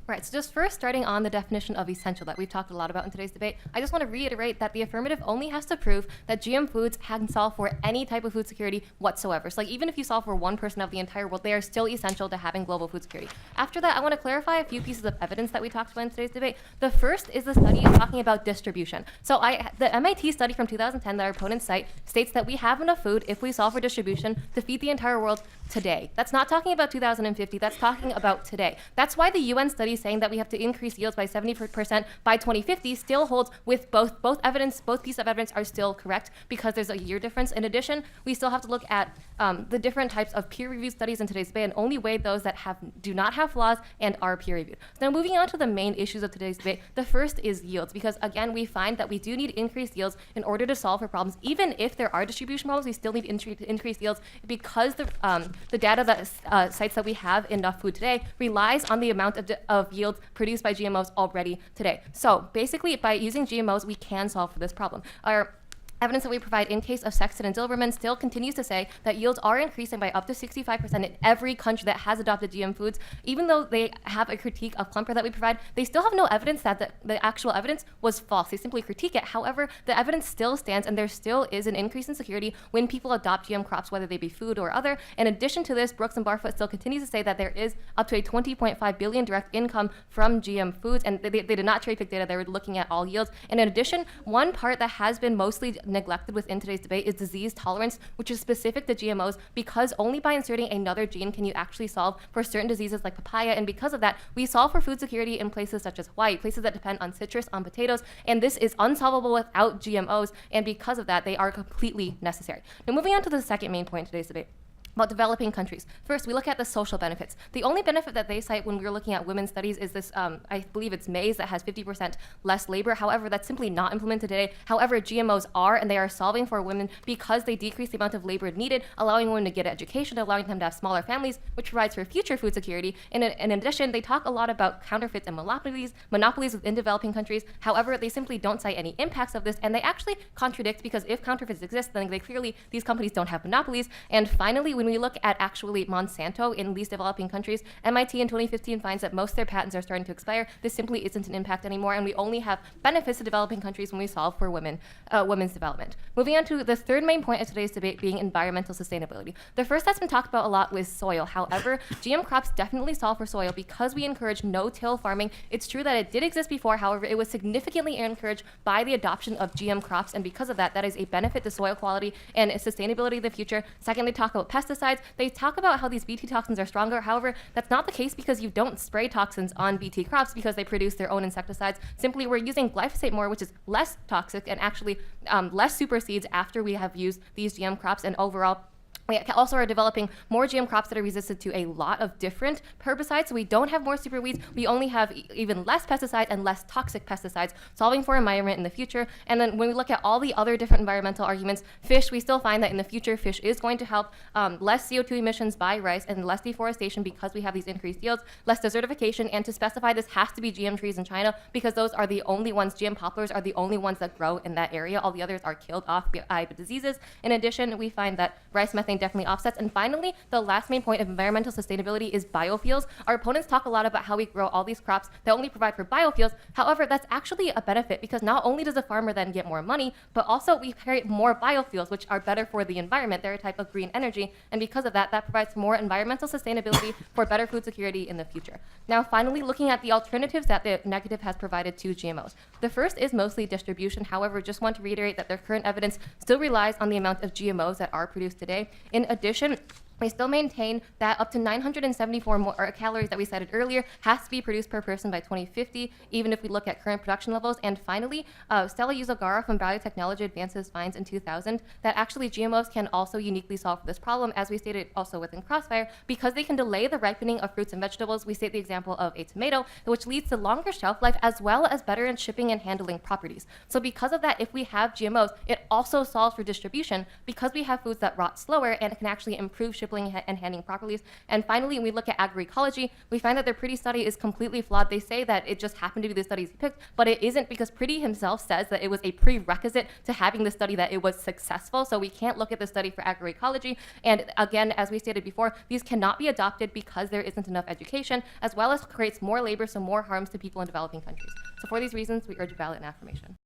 Right, so just first starting on the definition of essential that we've talked a lot about in today's debate, I just want to reiterate that the affirmative only has to prove that GM foods can solve for any type of food security whatsoever. So like even if you solve for 1% of the entire world, they are still essential to having global food security. After that, I want to clarify a few pieces of evidence that we talked about in today's debate. The first is the study talking about distribution. So the MIT study from 2010 that our opponents cite states that we have enough food if we solve for distribution to feed the entire world today. That's not talking about 2050, that's talking about today. That's why the UN study saying that we have to increase yields by 70% by 2050 still holds with both pieces of evidence are still correct because there's a year difference. In addition, we still have to look at the different types of peer-reviewed studies in today's debate and only weigh those that do not have flaws and are peer-reviewed. So now moving on to the main issues of today's debate, the first is yields, because again, we find that we do need increased yields in order to solve for problems. Even if there are distribution problems, we still need increased yields because the data that cites that we have enough food today relies on the amount of yields produced by GMOs already today. So basically, by using GMOs, we can solve for this problem. Our evidence that we provide in case of Sexton and Zilberman still continues to say that yields are increasing by up to 65% in every country that has adopted GM foods. Even though they have a critique of Klumper that we provide, they still have no evidence that the actual evidence was false. They simply critique it. However, the evidence still stands, and there still is an increase in security when people adopt GM crops, whether they be food or other. In addition to this, Brooks and Barfoot still continues to say that there is up to a 20.5 billion direct income from GM foods, and they did not cherry pick data. They were looking at all yields. And in addition, one part that has been mostly neglected within today's debate is disease tolerance, which is specific to GMOs, because only by inserting another gene can you actually solve for certain diseases like papaya. And because of that, we solve for food security in places such as Hawaii, places that depend on citrus, on potatoes, and this is unsolvable without GMOs, and because of that, they are completely necessary. Now moving on to the second main point in today's debate, about developing countries. First, we look at the social benefits. The only benefit that they cite when we're looking at women's studies is this, I believe it's maize that has 50% less labor. However, that's simply not implemented today. However, GMOs are, and they are solving for women because they decrease the amount of labor needed, allowing women to get education, allowing them to have smaller families, which provides for future food security. In addition, they talk a lot about counterfeits and monopolies within developing countries. However, they simply don't cite any impacts of this, and they actually contradict, because if counterfeits exist, then these companies don't have monopolies. And finally, when we look at actually Monsanto in these developing countries, MIT in 2015 finds that most of their patents are starting to expire. This simply isn't an impact anymore, and we only have benefits to developing countries when we solve for women's development. Moving on to the third main point of today's debate being environmental sustainability. The first that's been talked about a lot was soil. However, GM crops definitely solve for soil because we encourage no-till farming. It's true that it did exist before, however, it was significantly encouraged by the adoption of GM crops, and because of that, that is a benefit to soil quality and sustainability in the future. Second, they talk about pesticides. They talk about how these Bt toxins are stronger. However, that's not the case because you don't spray toxins on Bt crops because they produce their own insecticides. Simply, we're using glyphosate more, which is less toxic and actually less supersedes after we have used these GM crops, and overall, we also are developing more GM crops that are resistant to a lot of different herbicides. So we don't have more super weeds. We only have even less pesticides and less toxic pesticides, solving for environment in the future. And then when we look at all the other different environmental arguments, fish, we still find that in the future, fish is going to help less CO2 emissions by rice and less deforestation because we have these increased yields, less desertification, and to specify this has to be GM trees in China because those are the only ones, GM poplars are the only ones that grow in that area. All the others are killed off by diseases. In addition, we find that rice methane definitely offsets. And finally, the last main point of environmental sustainability is biofuels. Our opponents talk a lot about how we grow all these crops that only provide for biofuels. However, that's actually a benefit because not only does the farmer then get more money, but also we create more biofuels, which are better for the environment. They're a type of green energy. And because of that, that provides more environmental sustainability for better food security in the future. Now, finally, looking at the alternatives that the negative has provided to GMOs. The first is mostly distribution. However, just want to reiterate that their current evidence still relies on the amount of GMOs that are produced today. In addition, we still maintain that up to 974 more calories that we cited earlier has to be produced per person by 2050, even if we look at current production levels. And finally, Stella Yuzogara from Biotechnology Advances finds in 2000 that actually GMOs can also uniquely solve this problem, as we stated also within Crossfire, because they can delay the ripening of fruits and vegetables. We state the example of a tomato, which leads to longer shelf life as well as better in shipping and handling properties. So because of that, if we have GMOs, it also solves for distribution because we have foods that rot slower and it can actually improve ship recycling and handling properly. And finally, when we look at agroecology, we find that their Pretty study is completely flawed. They say that it just happened to be the studies he picked, but it isn't, because Pretty himself says that it was a prerequisite to having the study that it was successful. So we can't look at the study for agroecology. And again, as we stated before, these cannot be adopted because there isn't enough education, as well as creates more labor, so more harms to people in developing countries. So for these reasons, we urge a ballot and affirmation.